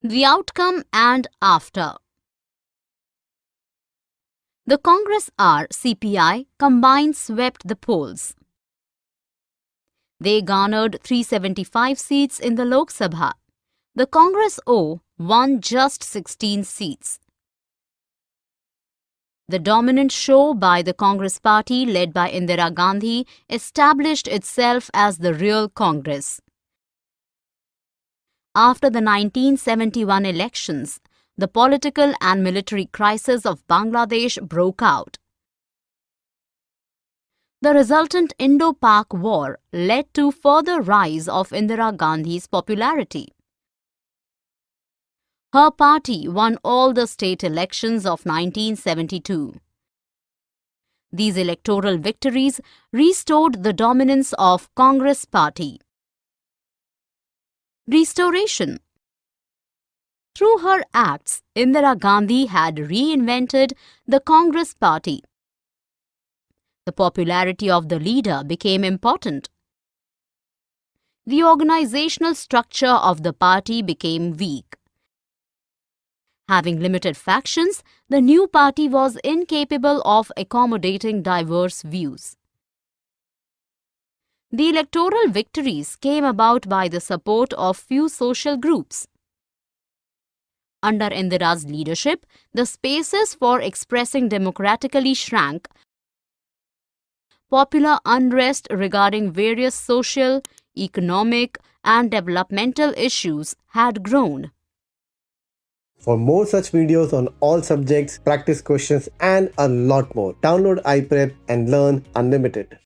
The outcome and after. The Congress R CPI combined swept the polls. They garnered 375 seats in the Lok Sabha. The Congress O won just 16 seats. The dominant show by the Congress party led by Indira Gandhi established itself as the real Congress. After the 1971 elections, the political and military crisis of Bangladesh broke out. The resultant Indo-Pak War led to further rise of Indira Gandhi's popularity. Her party won all the state elections of 1972. These electoral victories restored the dominance of Congress party. Restoration. Through her acts, Indira Gandhi had reinvented the Congress party. The popularity of the leader became important. The organizational structure of the party became weak. Having limited factions, the new party was incapable of accommodating diverse views. The electoral victories came about by the support of few social groups. Under Indira's leadership, the spaces for expressing democratically shrank. Popular unrest regarding various social, economic, and developmental issues had grown. For more such videos on all subjects, practice questions, and a lot more, download iPrep and learn unlimited.